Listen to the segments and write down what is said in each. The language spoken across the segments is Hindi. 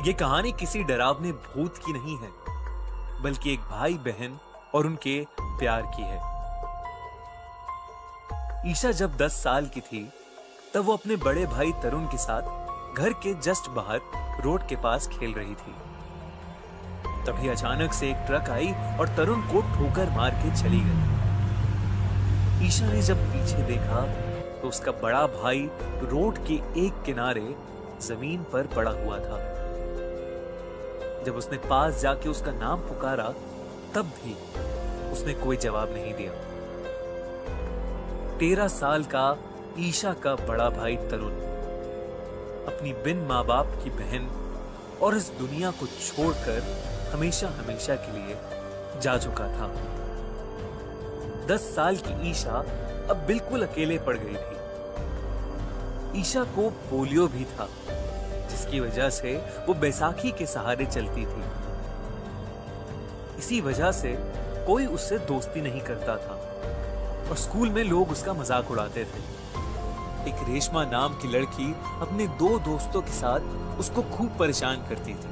ये कहानी किसी डरावने भूत की नहीं है, बल्कि एक भाई बहन और उनके प्यार की है। ईशा जब 10 साल की थी, तब वो अपने बड़े भाई तरुण के साथ घर के जस्ट बाहर रोड के पास खेल रही थी। तभी अचानक से एक ट्रक आई और तरुण को ठोकर मार के चली गई। ईशा ने जब पीछे देखा तो उसका बड़ा भाई रोड के एक किनारे जमीन पर पड़ा हुआ था। जब उसने पास जाके उसका नाम पुकारा, तब भी उसने कोई जवाब नहीं दिया। 13 साल का ईशा का बड़ा भाई तरुण अपनी बिन माँ बाप की बहन और इस दुनिया को छोड़कर हमेशा हमेशा के लिए जा चुका था। 10 साल की ईशा अब बिल्कुल अकेले पड़ गई थी। ईशा को पोलियो भी था, जिसकी वजह से वो बैसाखी के सहारे चलती थी। इसी वजह से कोई उससे दोस्ती नहीं करता था और स्कूल में लोग उसका मजाक उड़ाते थे। एक रेशमा नाम की लड़की अपने 2 दोस्तों के साथ उसको खूब परेशान करती थी।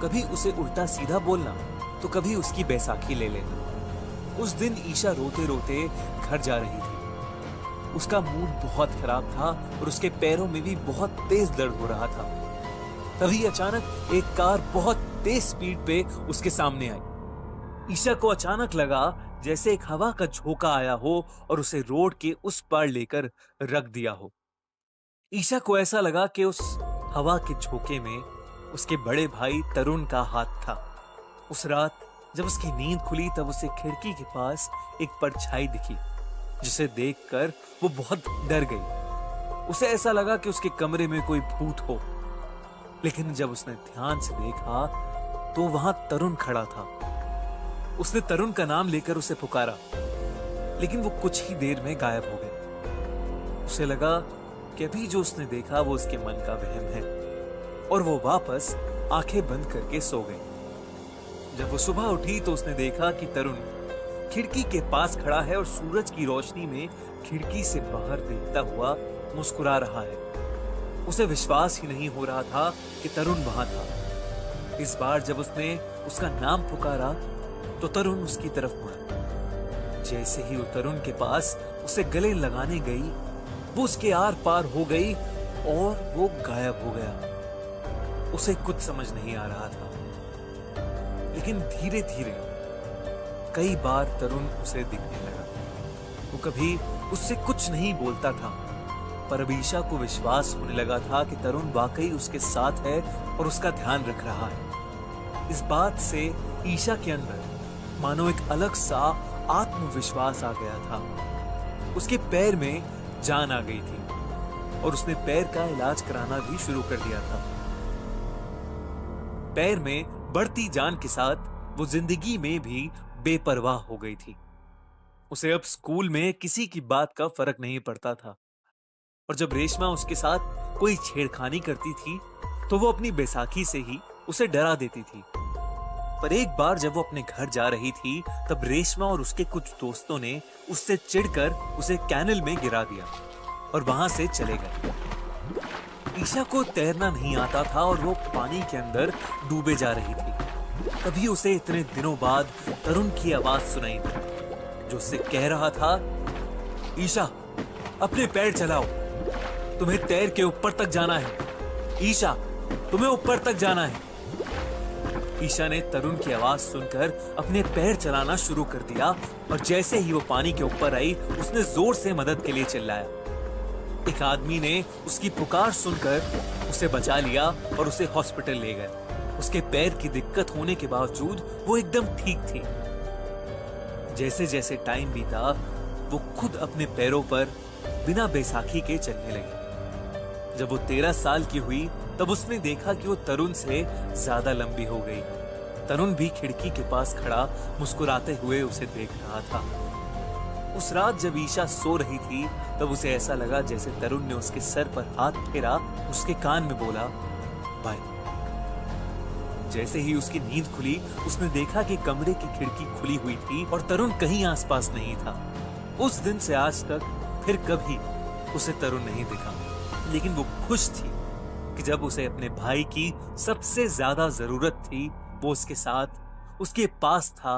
कभी उसे उल्टा सीधा बोलना तो कभी उसकी बैसाखी ले लेना। उस दिन ईशा रोते रोते घर जा रही थी। उसका मूड बहुत खराब था और उसके पैरों में भी बहुत तेज दर्द हो रहा था। तभी अचानक एक कार बहुत तेज स्पीड पे उसके सामने आई। ईशा को अचानक लगा जैसे एक हवा का झोंका आया हो और उसे रोड के उस पार लेकर रख दिया हो। ईशा को ऐसा लगा कि उस हवा के झोंके में उसके बड़े भाई तरुण का हाथ था। उस रात जब उसकी नींद खुली, तब उसे खिड़की के पास एक परछाई दिखी, जिसे देखकर वो बहुत डर गई। उसे ऐसा लगा कि उसके कमरे में कोई भूत हो। लेकिन जब उसने ध्यान से देखा तो वहां तरुण खड़ा था। उसने तरुण का नाम लेकर उसे पुकारा, लेकिन वो कुछ ही देर में गायब हो गया। उसे लगा कि अभी जो उसने देखा वो उसके मन का वहम है और वो वापस आंखें बंद करके सो गई। जब वो सुबह उठी तो उसने देखा कि तरुण खिड़की के पास खड़ा है और सूरज की रोशनी में खिड़की से बाहर देखता हुआ मुस्कुरा रहा है। उसे विश्वास ही नहीं हो रहा था कि तरुण वहां था। इस बार जब उसने उसका नाम पुकारा तो तरुण उसकी तरफ मुड़ा। जैसे ही वो तरुण के पास उसे गले लगाने गई, वो उसके आर पार हो गई और वो गायब हो गया। उसे कुछ समझ नहीं आ रहा था, लेकिन धीरे धीरे कई बार तरुण उसे दिखने लगा। वो कभी उससे कुछ नहीं बोलता था, पर अब ईशा को विश्वास होने लगा था कि तरुण वाकई उसके साथ है और उसका ध्यान रख रहा है। इस बात से ईशा के अंदर मानो एक अलग सा आत्मविश्वास आ गया था। उसके पैर में जान आ गई थी और उसने पैर का इलाज कराना भी शुरू कर दिया था। पैर में बढ़ती जान के साथ वो जिंदगी में भी बेपरवाह हो गई थी। उसे अब स्कूल में किसी की बात का फर्क नहीं पड़ता था और जब रेशमा उसके साथ कोई छेड़खानी करती थी तो वो अपनी बैसाखी से ही उसे डरा देती थी। पर एक बार जब वो अपने घर जा रही थी, तब रेशमा और उसके कुछ दोस्तों ने उससे चिढ़कर उसे कैनल में गिरा दिया और वहां से चले गए। ईशा को तैरना नहीं आता था और वो पानी के अंदर डूबे जा रही थी। तभी उसे इतने दिनों बाद तरुण की आवाज सुनाई दी, जो उससे कह रहा था, ईशा अपने पैर चलाओ, तुम्हें तैर के ऊपर तक जाना है। ईशा तुम्हें ऊपर तक जाना है। ईशा ने तरुण की आवाज सुनकर अपने पैर चलाना शुरू कर दिया और जैसे ही वो पानी के ऊपर आई, उसने जोर से मदद के लिए चिल्लाया। एक आदमी ने उसकी पुकार सुनकर उसे बचा लिया और उसे हॉस्पिटल ले गए। उसके पैर की दिक्कत होने के बावजूद वो एकदम ठीक थी। जैसे जैसे टाइम बीता, वो खुद अपने पैरों पर बिना बैसाखी के चलने लगी। जब वो 13 साल की हुई, तब उसने देखा कि वो तरुण से ज्यादा लंबी हो गई। तरुण भी खिड़की के पास खड़ा मुस्कुराते हुए उसे देख रहा था। उस रात जब ईशा सो रही थी, तब उसे ऐसा लगा जैसे तरुण ने उसके सर पर हाथ फेरा, उसके कान में बोला, बाय। जैसे ही उसकी नींद खुली, उसने देखा कि कमरे की खिड़की खुली हुई थी और तरुण कहीं आसपास नहीं था। उस दिन से आज तक फिर कभी उसे तरुण नहीं दिखा, लेकिन वो खुश थी कि जब उसे अपने भाई की सबसे ज्यादा जरूरत थी, वो उसके साथ, उसके पास था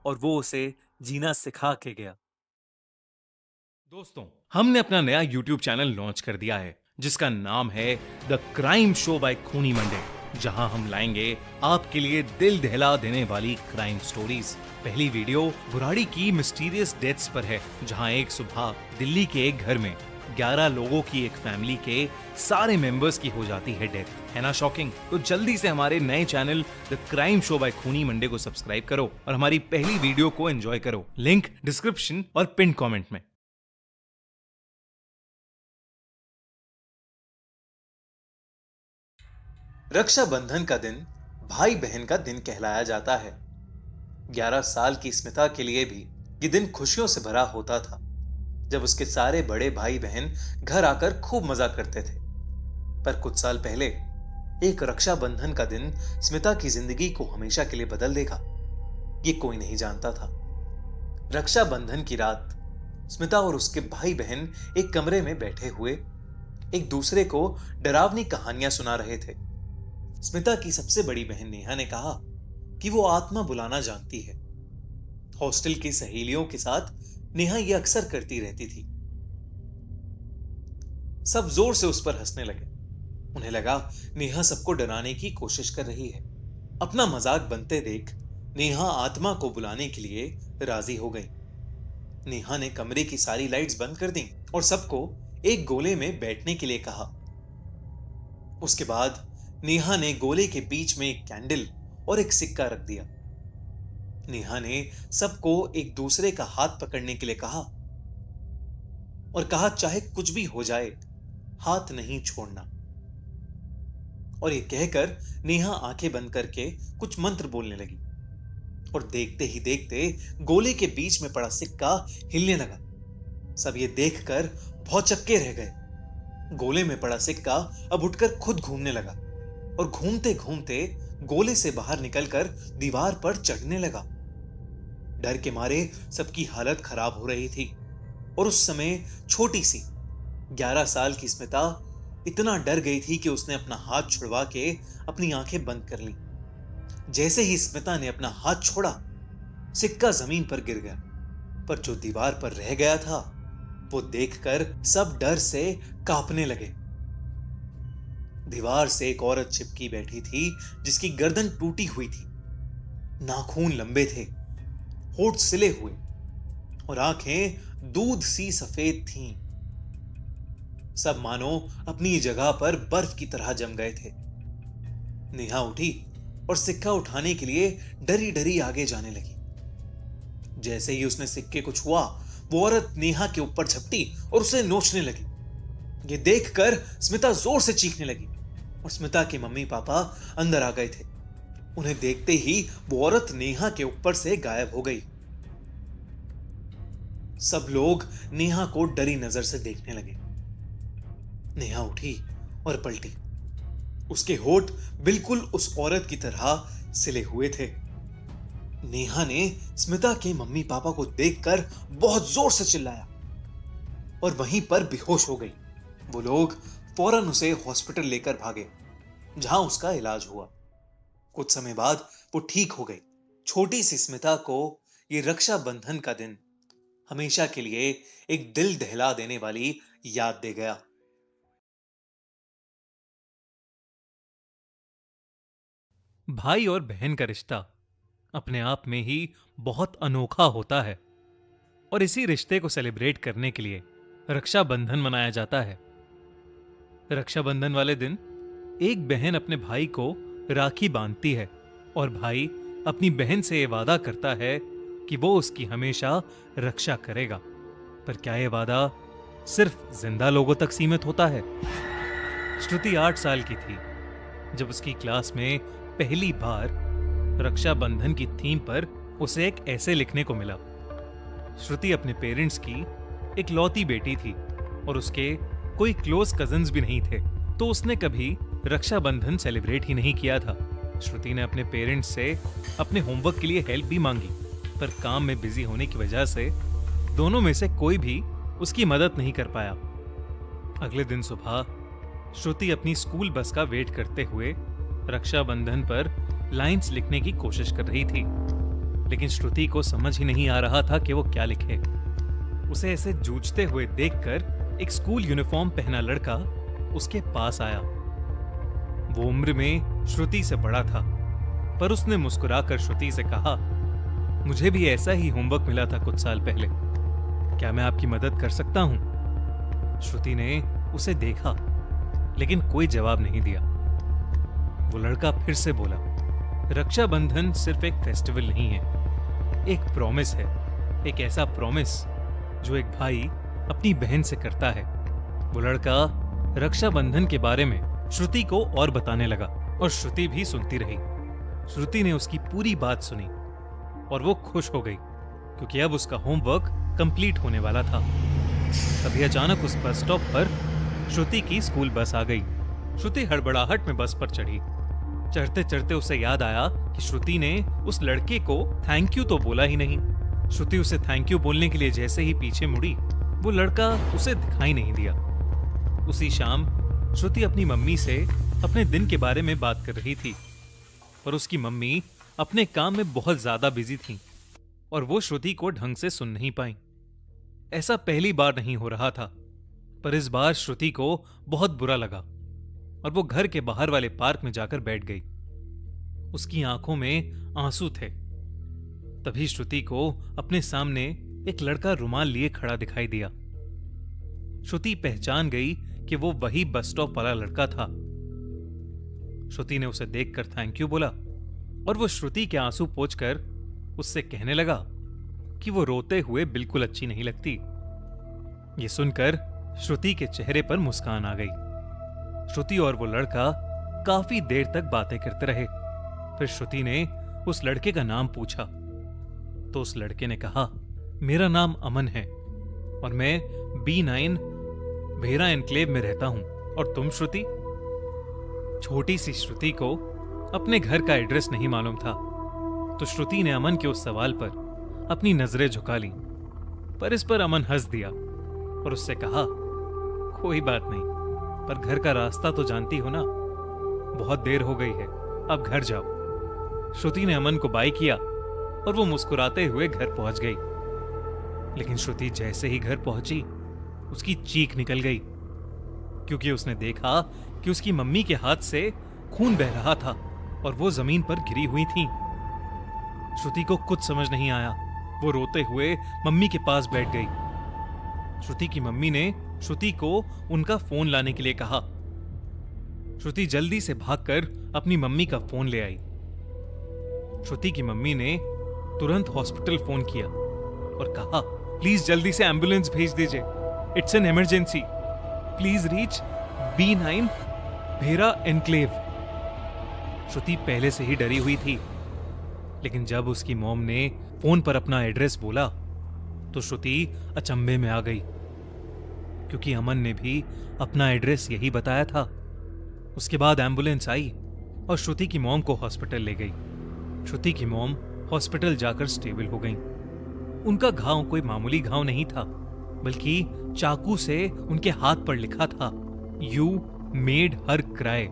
और वो उसे जीना सिखा के गया। दोस्तों, हमने अपना नया YouTube चैनल लॉन्च कर दिया है जिसका नाम है द क्राइम शो बाय खूनी मंडे, जहां हम लाएंगे आपके लिए दिल दहला देने वाली क्राइम स्टोरीज। पहली वीडियो बुराड़ी की मिस्टीरियस डेथ्स पर है, जहां एक सुबह दिल्ली के एक घर में 11 लोगों की एक फैमिली के सारे मेंबर्स की हो जाती है डेथ। है ना शॉकिंग? तो जल्दी से हमारे नए channel the crime show by खूनी मंडे को सब्सक्राइब करो और हमारी पहली वीडियो को एंजॉय करो। लिंक डिस्क्रिप्शन और पिन कमेंट में। रक्षाबंधन का दिन भाई बहन का दिन कहलाया जाता है। 11 साल की स्मिता के लिए भी ये दिन खुशियों से भरा होता था, जब उसके सारे बड़े भाई बहन घर आकर खूब मजा करते थे। पर कुछ साल पहले एक रक्षाबंधन का दिन स्मिता की जिंदगी को हमेशा के लिए बदल देगा, ये कोई नहीं जानता था। रक्षाबंधन की रात स्मिता और उसके भाई बहन एक कमरे में बैठे हुए एक दूसरे को डरावनी कहानियां सुना रहे थे। स्मिता की सबसे बड़ी बहन नेहा ने कहा कि वो आत्मा बुलाना जानती है। हॉस्टल की सहेलियों के साथ नेहा ये अक्सर करती रहती थी। सब जोर से उस पर हंसने लगे। उन्हें लगा नेहा सबको डराने की कोशिश कर रही है। अपना मजाक बनते देख नेहा आत्मा को बुलाने के लिए राजी हो गई। नेहा ने कमरे की सारी लाइट्स बंद कर दी और सबको एक गोले में बैठने के लिए कहा। उसके बाद नेहा ने गोले के बीच में एक कैंडल और एक सिक्का रख दिया। नेहा ने सबको एक दूसरे का हाथ पकड़ने के लिए कहा और कहा चाहे कुछ भी हो जाए, हाथ नहीं छोड़ना। और ये कहकर नेहा आंखें बंद करके कुछ मंत्र बोलने लगी और देखते ही देखते गोले के बीच में पड़ा सिक्का हिलने लगा। सब ये देखकर भौचक्के रह गए। गोले में पड़ा सिक्का अब उठकर खुद घूमने लगा और घूमते घूमते गोले से बाहर निकलकर दीवार पर चढ़ने लगा। डर के मारे सबकी हालत खराब हो रही थी और उस समय छोटी सी 11 साल की स्मिता इतना डर गई थी कि उसने अपना हाथ छुड़वा के अपनी आंखें बंद कर ली। जैसे ही स्मिता ने अपना हाथ छोड़ा, सिक्का जमीन पर गिर गया, पर जो दीवार पर रह गया था वो देखकर सब डर से कांपने लगे। दीवार से एक औरत चिपकी बैठी थी जिसकी गर्दन टूटी हुई थी, नाखून लंबे थे, होठ सिले हुए और आंखें दूध सी सफेद थीं। सब मानो अपनी जगह पर बर्फ की तरह जम गए थे। नेहा उठी और सिक्का उठाने के लिए डरी डरी आगे जाने लगी। जैसे ही उसने सिक्के को छुआ, वो औरत नेहा के ऊपर झपटी और उसे नोचने लगी। ये देखकर स्मिता जोर से चीखने लगी और स्मिता के मम्मी पापा अंदर आ गए थे। उन्हें देखते ही वो औरत नेहा के ऊपर से गायब हो गई। सब लोग नेहा को डरी नजर से देखने लगे। नेहा उठी और पलटी। उसके होठ बिल्कुल उस औरत की तरह सिले हुए थे। नेहा ने स्मिता के मम्मी पापा को देखकर बहुत जोर से चिल्लाया और वहीं पर बेहोश हो गई। वो लोग फौरन उसे हॉस्पिटल लेकर भागे, जहां उसका इलाज हुआ। कुछ समय बाद वो ठीक हो गई। छोटी सी स्मिता को ये रक्षाबंधन का दिन हमेशा के लिए एक दिल दहला देने वाली याद दे गया। भाई और बहन का रिश्ता अपने आप में ही बहुत अनोखा होता है और इसी रिश्ते को सेलिब्रेट करने के लिए रक्षाबंधन मनाया जाता है। रक्षाबंधन वाले दिन एक बहन अपने भाई को राखी बांधती है और भाई अपनी बहन से यह वादा करता है कि वो उसकी हमेशा रक्षा करेगा। पर क्या यह वादा सिर्फ जिंदा लोगों तक सीमित होता है? श्रुति 8 साल की थी जब उसकी क्लास में पहली बार रक्षाबंधन की थीम पर उसे एक ऐसे लिखने को मिला। श्रुति अपने पेरेंट्स की एक लौती बेटी थी और उसके कोई क्लोज कजिन्स भी नहीं थे, तो उसने कभी रक्षाबंधन सेलिब्रेट ही नहीं किया था। श्रुति ने अपने पेरेंट्स से अपने होमवर्क के लिए हेल्प भी मांगी, पर काम में बिजी होने की वजह से दोनों में से कोई भी उसकी मदद नहीं कर पाया। अगले दिन सुबह श्रुति अपनी स्कूल बस का वेट करते हुए रक्षाबंधन पर लाइंस लिखने की कोशिश कर रही थी, लेकिन श्रुति को समझ ही नहीं आ रहा था कि वो क्या लिखे। उसे ऐसे जूझते हुए देखकर एक स्कूल यूनिफॉर्म पहना लड़का उसके पास आया। वो उम्र में श्रुति से बड़ा था, पर उसने मुस्कुराकर श्रुति से कहा, मुझे भी ऐसा ही होमवर्क मिला था कुछ साल पहले, क्या मैं आपकी मदद कर सकता हूं? श्रुति ने उसे देखा, लेकिन कोई जवाब नहीं दिया। वो लड़का फिर से बोला, रक्षाबंधन सिर्फ एक फेस्टिवल नहीं है, एक प्रॉमिस है, एक ऐसा प्रॉमिस जो एक भाई अपनी बहन से करता है। वो लड़का रक्षाबंधन के बारे में श्रुति को और बताने लगा और श्रुति भी सुनती रही। श्रुति ने उसकी पूरी बात सुनी और वो खुश हो गई, क्योंकि अब उसका होमवर्क कंप्लीट होने वाला था। तभी अचानक उस बस स्टॉप पर श्रुति की स्कूल बस आ गई। श्रुति हड़बड़ाहट में बस पर चढ़ी। चढ़ते चढ़ते उसे याद आया कि श्रुति ने उस लड़के को थैंक यू तो बोला ही नहीं। श्रुति उसे थैंक यू बोलने के लिए जैसे ही पीछे मुड़ी, वो लड़का उसे दिखाई नहीं दिया। उसी शाम श्रुति अपनी मम्मी से अपने दिन के बारे में बात कर रही थी, पर उसकी मम्मी अपने काम में बहुत ज्यादा बिजी थी और वो श्रुति को ढंग से सुन नहीं पाई। ऐसा पहली बार नहीं हो रहा था, पर इस बार श्रुति को बहुत बुरा लगा और वो घर के बाहर वाले पार्क में जाकर बैठ गई। उसकी आंखों में आंसू थे। तभी श्रुति को अपने सामने एक लड़का रुमाल लिए खड़ा दिखाई दिया। श्रुति पहचान गई कि वो वही बस स्टॉप वाला लड़का था। श्रुति ने उसे देखकर थैंक यू बोला और वो श्रुति के आंसू पोंछकर उससे कहने लगा कि वो रोते हुए बिल्कुल अच्छी नहीं लगती। ये सुनकर श्रुति के चेहरे पर मुस्कान आ गई। श्रुति और वो लड़का काफी देर तक बातें करते रहे। फिर श्रुति ने उस लड़के का नाम पूछा तो उस लड़के ने कहा, मेरा नाम अमन है और मैं B9 भेरा एनक्लेव में रहता हूं। और तुम श्रुति? छोटी सी श्रुति को अपने घर का एड्रेस नहीं मालूम था, तो श्रुति ने अमन के उस सवाल पर अपनी नजरें झुका ली। पर इस पर अमन हंस दिया और उससे कहा, कोई बात नहीं, पर घर का रास्ता तो जानती हो ना, बहुत देर हो गई है, अब घर जाओ। श्रुति ने अमन को बाय किया और वो मुस्कुराते हुए घर पहुंच गई। लेकिन श्रुति जैसे ही घर पहुंची, उसकी चीख निकल गई, क्योंकि उसने देखा कि उसकी मम्मी के हाथ से खून बह रहा था और वो जमीन पर गिरी हुई थी। श्रुति को कुछ समझ नहीं आया। वो रोते हुए मम्मी के पास बैठ गई। श्रुति की मम्मी ने श्रुति को उनका फोन लाने के लिए कहा। श्रुति जल्दी से भागकर अपनी मम्मी का फोन ले आई। श्रुति की मम्मी ने तुरंत हॉस्पिटल फोन किया और कहा, प्लीज जल्दी से एम्बुलेंस भेज दीजिए, it's an emergency, please reach B9 Bhera enclave. Shruti पहले से ही डरी हुई थी, लेकिन जब उसकी मॉम ने फोन पर अपना एड्रेस बोला तो श्रुति अचंभे में आ गई, क्योंकि अमन ने भी अपना एड्रेस यही बताया था। उसके बाद एम्बुलेंस आई और श्रुति की मॉम को हॉस्पिटल ले गई। श्रुति की मॉम हॉस्पिटल जाकर स्टेबल हो गई। उनका घाव कोई मामूली घाव नहीं था, बल्कि चाकू से उनके हाथ पर लिखा था, यू मेड हर क्राई,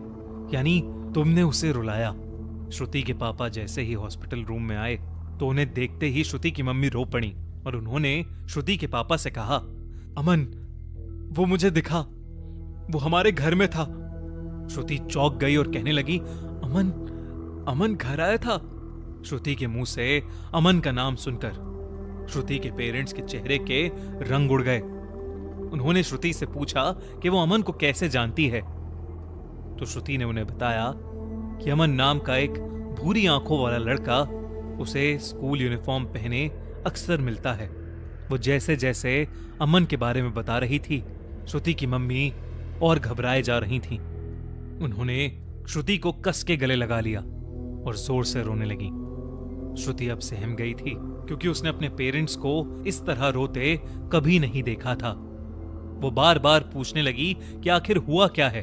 यानी तुमने उसे रुलाया। श्रुति के पापा जैसे ही हॉस्पिटल रूम में आए तो उन्हें देखते ही श्रुति की मम्मी रो पड़ी और उन्होंने श्रुति के पापा से कहा, अमन, वो मुझे दिखा, वो हमारे घर में था। श्रुति चौंक गई और कहने लगी, अमन घर आया था? श्रुति के मुंह से अमन का नाम सुनकर श्रुति के पेरेंट्स के चेहरे के रंग उड़ गए। उन्होंने श्रुति से पूछा कि वो अमन को कैसे जानती है, तो श्रुति ने उन्हें बताया कि अमन नाम का एक भूरी आंखों वाला लड़का उसे स्कूल यूनिफॉर्म पहने अक्सर मिलता है। वो जैसे जैसे अमन के बारे में बता रही थी, श्रुति की मम्मी और घबराए जा रही थी। उन्होंने श्रुति को कस के गले लगा लिया और जोर से रोने लगी। श्रुति अब सहम गई थी, क्योंकि उसने अपने पेरेंट्स को इस तरह रोते कभी नहीं देखा था। वो बार बार पूछने लगी कि आखिर हुआ क्या है।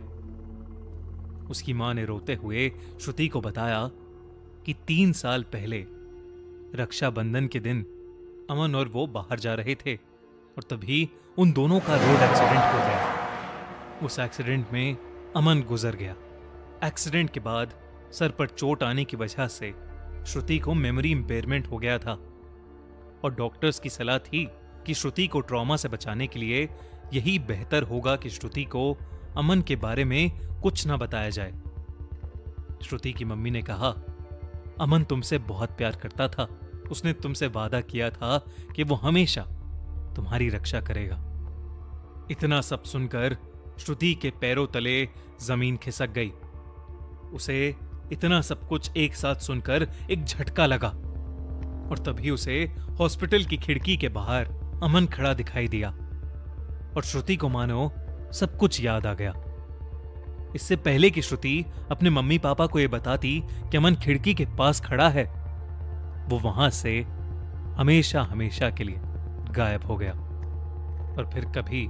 उसकी मां ने रोते हुए श्रुति को बताया कि 3 साल पहले रक्षाबंधन के दिन अमन और वो बाहर जा रहे थे और तभी उन दोनों का रोड एक्सीडेंट हो गया। उस एक्सीडेंट में अमन गुजर गया। एक्सीडेंट के बाद सर पर चोट आने की वजह से श्रुति को मेमोरी इंपेयरमेंट हो गया था और डॉक्टर्स की सलाह थी कि श्रुति को ट्रॉमा से बचाने के लिए यही बेहतर होगा कि श्रुति को अमन के बारे में कुछ ना बताया जाए। श्रुति की मम्मी ने कहा, अमन तुमसे बहुत प्यार करता था, उसने तुमसे वादा किया था कि वो हमेशा तुम्हारी रक्षा करेगा। इतना सब सुनकर श्रुति के पैरों तले जमीन खिसक गई। उसे इतना सब कुछ एक साथ सुनकर एक झटका लगा और तभी उसे हॉस्पिटल की खिड़की के बाहर अमन खड़ा दिखाई दिया और श्रुति को मानो सब कुछ याद आ गया। इससे पहले कि श्रुति अपने मम्मी पापा को यह बताती कि अमन खिड़की के पास खड़ा है, वो वहां से हमेशा हमेशा के लिए गायब हो गया और फिर कभी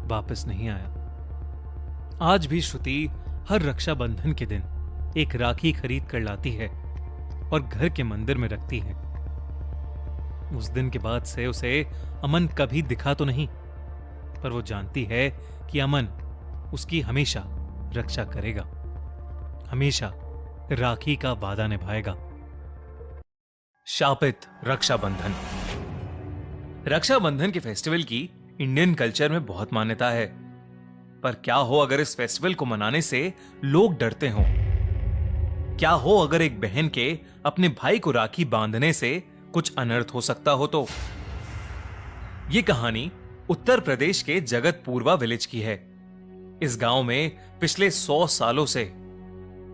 वापस नहीं आया। आज भी श्रुति हर रक्षाबंधन के दिन एक राखी खरीद कर लाती है और घर के मंदिर में रखती है। उस दिन के बाद से उसे अमन कभी दिखा तो नहीं, पर वो जानती है कि अमन उसकी हमेशा रक्षा करेगा, हमेशा राखी का वादा निभाएगा। शापित रक्षाबंधन। रक्षाबंधन के फेस्टिवल की इंडियन कल्चर में बहुत मान्यता है, पर क्या हो अगर इस फेस्टिवल को मनाने से लोग डरते हों? क्या हो अगर एक बहन के अपने भाई को राखी बांधने से कुछ अनर्थ हो सकता हो? तो यह कहानी उत्तर प्रदेश के जगतपूर्वा विलेज की है। इस गांव में पिछले 100 सालों से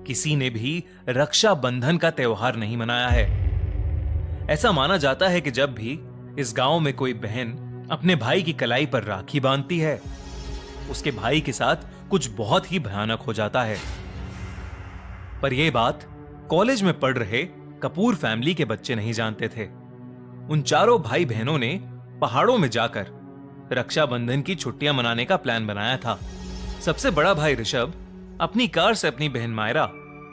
किसी ने भी रक्षाबंधन का त्योहार नहीं मनाया है। ऐसा माना जाता है कि जब भी इस गांव में कोई बहन अपने भाई की कलाई पर राखी बांधती है, उसके भाई के साथ कुछ बहुत ही भयानक हो जाता है। पर यह बात कॉलेज में पढ़ रहे कपूर फैमिली के बच्चे नहीं जानते थे। उन चारों भाई बहनों ने पहाड़ों में जाकर रक्षाबंधन की छुट्टियां मनाने का प्लान बनाया था। सबसे बड़ा भाई ऋषभ अपनी कार से अपनी बहन मायरा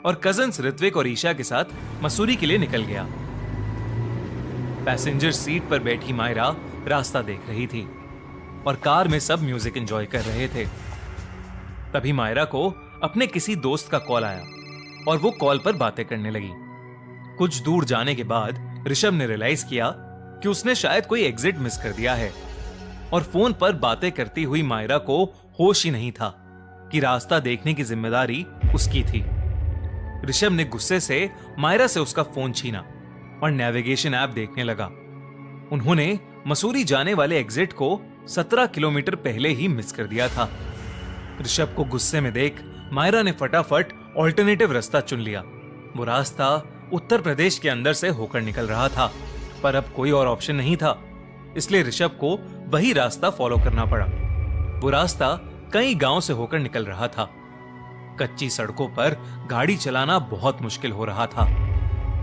और कजिन्स ऋत्विक और ईशा के साथ मसूरी के लिए निकल गया। पैसेंजर सीट पर बैठी मायरा रास्ता देख रही थी और कार में सब म्यूजिक एंजॉय कर रहे थे। तभी मायरा को अपने किसी दोस्त का कॉल आया और वो कॉल पर बातें करने लगी। कुछ दूर जाने के बाद ऋषभ ने रियलाइज किया कि उसने शायद कोई एग्जिट मिस कर दिया है और फोन पर बातें करती हुई मायरा को होश ही नहीं था कि रास्ता देखने की जिम्मेदारी उसकी थी। ऋषभ ने गुस्से से मायरा से उसका फोन छीना और नेविगेशन ऐप देखने लगा। उन्होंने मसूरी जाने वाले एग्जिट को 17 किलोमीटर पहले ही मिस कर दिया था। ऋषभ को गुस्से में देख मायरा ने फटाफट ऑल्टरनेटिव रास्ता चुन लिया। वो रास्ता उत्तर प्रदेश के अंदर से होकर निकल रहा था, पर अब कोई और ऑप्शन नहीं था, इसलिए ऋषभ को वही रास्ता फॉलो करना पड़ा। वो रास्ता कई गांव से होकर निकल रहा था। कच्ची सड़कों पर गाड़ी चलाना बहुत मुश्किल हो रहा था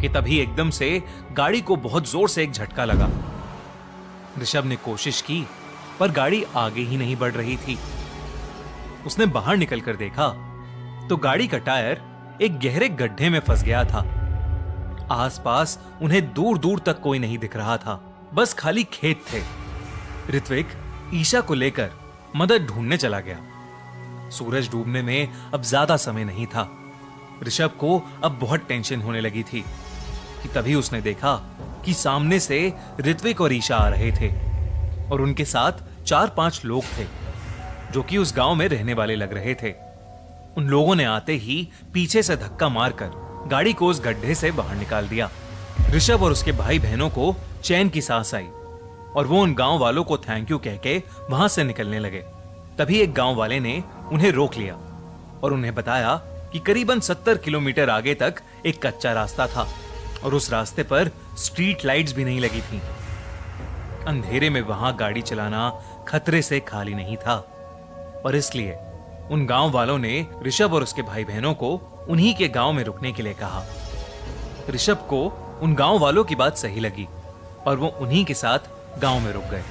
कि तभी एकदम से गाड़ी को बहुत जोर से एक झटका लगा। ऋषभ ने कोशिश की, पर गाड़ी आगे ही नहीं बढ़ रही थी। उसने बाहर निकलकर देखा तो गाड़ी का टायर एक गहरे गड्ढे में फंस गया था। आसपास उन्हें दूर दूर तक कोई नहीं दिख रहा था, बस खाली खेत थे। ऋत्विक ईशा को लेकर मदद ढूंढने चला गया। सूरज डूबने में अब ज्यादा समय नहीं था। ऋषभ को अब बहुत टेंशन होने लगी थी कि तभी उसने देखा कि सामने से ऋत्विक और ईशा आ रहे थे और उनके साथ 4-5 लोग थे जो कि उस गांव में रहने वाले लग रहे थे। उन लोगों ने आते ही पीछे से धक्का मारकर गाड़ी को उस गड्ढे से बाहर निकाल दिया। ऋषभ और उसके भाई बहनों को चैन की सांस आई और वो उन गांव वालों को थैंक यू कह के वहां से निकलने लगे। तभी एक गांव वाले ने उन्हें रोक लिया और उन्हें बताया कि करीबन 70 किलोमीटर आगे तक एक कच्चा रास्ता था और उस रास्ते पर स्ट्रीट लाइट्स भी नहीं लगी थी। अंधेरे में वहां गाड़ी चलाना खतरे से खाली नहीं था और इसलिए उन गांव वालों ने ऋषभ और उसके भाई बहनों को उन्हीं के गांव में रुकने के लिए कहा। ऋषभ को उन गांव वालों की बात सही लगी और वो उन्हीं के साथ गांव में रुक गए।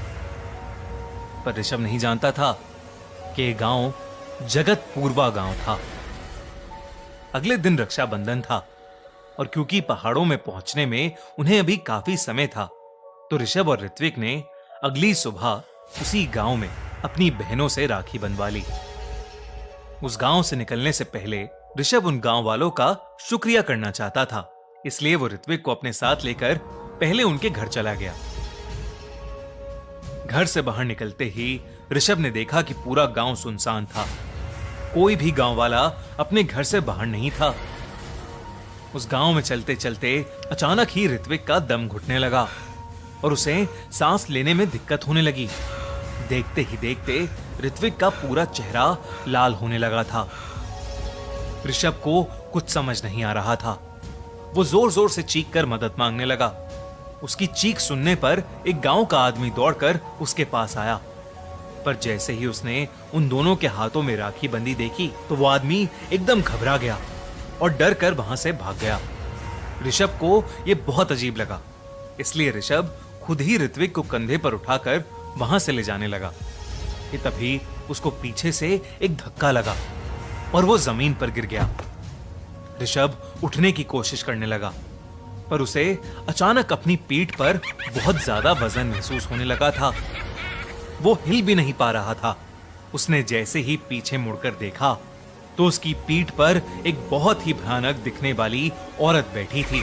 पर ऋषभ नहीं जानता था कि ये गांव जगतपूर्वा गांव था। अगले दिन रक्षाबंधन था और क्योंकि पहाड़ों में पहुंचने में उन्हें अभी काफी समय था, तो ऋषभ और ऋत्विक ने अगली सुबह उसी गांव में अपनी बहनों से राखी बंधवा ली। उस गांव से निकलने से पहले ऋषभ उन गांव वालों का शुक्रिया करना चाहता था, इसलिए वो ऋत्विक को अपने साथ लेकर पहले उनके घर चला गया। घर से बाहर निकलते ही ऋषभ ने देखा कि पूरा गांव सुनसान था। कोई भी गांव वाला अपने घर से बाहर नहीं था। उस गांव में चलते चलते अचानक ही ऋत्विक का दम घुटने लगा और उसे सांस लेने में दिक्कत होने लगी। देखते ही देखते ऋत्विक का पूरा चेहरा लाल होने लगा था। ऋषभ को कुछ समझ नहीं आ रहा था। वो जोर जोर से चीख कर मदद मांगने लगा। उसकी चीख सुनने पर एक गांव का आदमी दौड़कर उसके पास आया, पर जैसे ही उसने उन दोनों के हाथों में राखी बंधी देखी तो वो आदमी एकदम घबरा गया और डर कर वहां से भाग गया। ऋषभ को यह बहुत अजीब लगा, इसलिए ऋषभ खुद ही ऋत्विक को कंधे पर उठाकर वहां से ले जाने लगा कि तभी उसको पीछे से एक धक्का लगा और वो जमीन पर गिर गया। ऋषभ उठने की कोशिश करने लगा, पर उसे अचानक अपनी पीठ पर बहुत ज्यादा वजन महसूस होने लगा था। वो हिल भी नहीं पा रहा था। उसने जैसे ही पीछे मुड़कर देखा तो उसकी पीठ पर एक बहुत ही भयानक दिखने वाली औरत बैठी थी।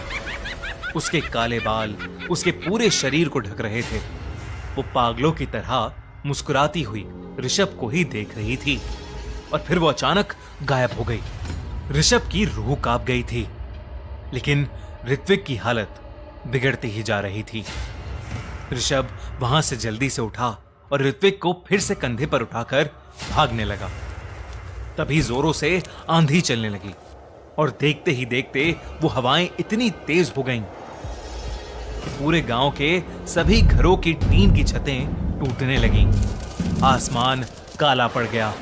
उसके काले बाल उसके पूरे शरीर को ढक रहे थे। वो पागलों की तरह मुस्कुराती हुई ऋषभ को ही देख रही थी और फिर वो अचानक गायब हो गई। ऋषभ की रूह कांप गई थी, लेकिन ऋत्विक की हालत बिगड़ती ही जा रही थी। ऋषभ वहां से जल्दी से उठा और ऋत्विक को फिर से कंधे पर उठाकर भागने लगा। तभी जोरों से आंधी चलने लगी और देखते ही देखते वो हवाएं इतनी तेज हो गईं कि पूरे गांव के सभी घरों की टीन की छतें टूटने लगीं। आसमान काला पड़ गया।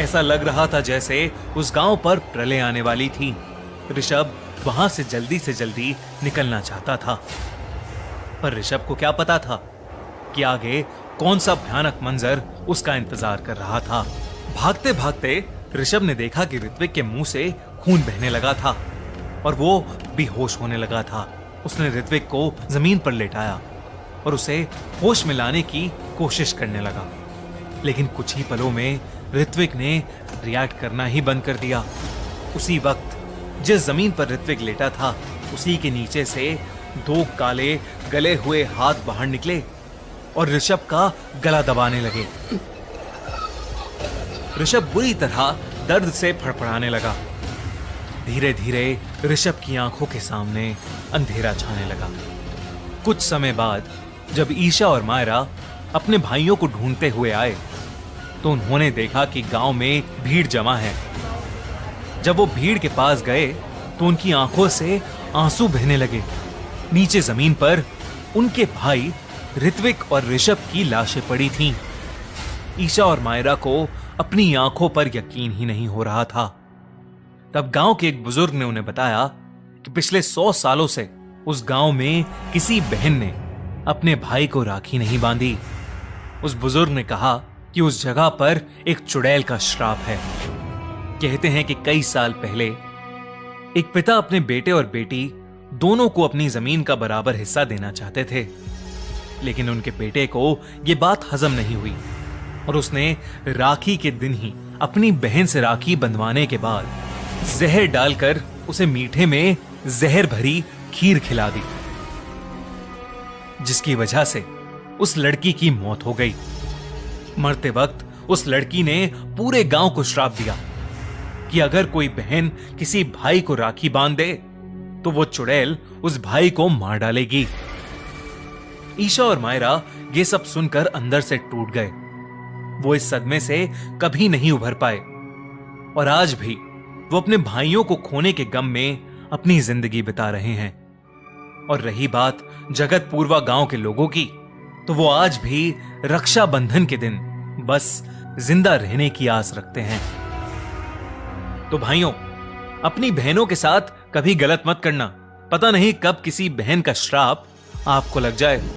ऐसा लग रहा था जैसे उस गांव पर प्रलय आने वाली थी। ऋषभ वहां से जल्दी निकलना चाहता था, पर ऋषभ को क्या पता था कि आगे कौन सा भयानक मंजर उसका इंतजार कर रहा था। भागते भागते ऋषभ ने देखा कि ऋत्विक के मुंह से खून बहने लगा था और वो बेहोश होने लगा था। उसने ऋत्विक को जमीन पर लेटाया और उसे होश में लाने की कोशिश करने लगा, लेकिन कुछ ही पलों में ऋत्विक ने रिएक्ट करना ही बंद कर दिया। उसी वक्त जिस जमीन पर ऋत्विक लेटा था उसी के नीचे से दो काले गले हुए हाथ बाहर निकले और ऋषभ का गला दबाने लगे। ऋषभ बुरी तरह दर्द से फड़फड़ाने लगा। धीरे धीरे ऋषभ की आंखों के सामने अंधेरा छाने लगा। कुछ समय बाद जब ईशा और मायरा अपने भाइयों को ढूंढते हुए आए तो उन्होंने देखा कि गांव में भीड़ जमा है। जब वो भीड़ के पास गए तो उनकी आंखों से आंसू बहने लगे। नीचे जमीन पर उनके भाई ऋत्विक और ऋषभ की लाशें पड़ी थीं। ईशा और मायरा को अपनी आंखों पर यकीन ही नहीं हो रहा था। तब गांव के एक बुजुर्ग ने उन्हें बताया कि पिछले 100 सालों से उस गांव में किसी बहन ने अपने भाई को राखी नहीं बांधी। उस बुजुर्ग ने कहा कि उस जगह पर एक चुड़ैल का श्राप है। कहते हैं कि कई साल पहले एक पिता अपने बेटे और बेटी दोनों को अपनी जमीन का बराबर हिस्सा देना चाहते थे, लेकिन उनके बेटे को यह बात हजम नहीं हुई और उसने राखी के दिन ही अपनी बहन से राखी बंधवाने के बाद जहर डालकर उसे मीठे में जहर भरी खीर खिला दी, जिसकी वजह से उस लड़की की मौत हो गई। मरते वक्त उस लड़की ने पूरे गांव को श्राप दिया कि अगर कोई बहन किसी भाई को राखी बांध दे तो वो चुड़ैल उस भाई को मार डालेगी। ईशा और मायरा ये सब सुनकर अंदर से टूट गए। वो इस सदमे से कभी नहीं उभर पाए और आज भी वो अपने भाइयों को खोने के गम में अपनी जिंदगी बिता रहे हैं। और रही बात जगतपूर्वा गांव के लोगों की, तो वो आज भी रक्षाबंधन के दिन बस जिंदा रहने की आस रखते हैं। तो भाइयों, अपनी बहनों के साथ कभी गलत मत करना। पता नहीं कब किसी बहन का श्राप आपको लग जाए।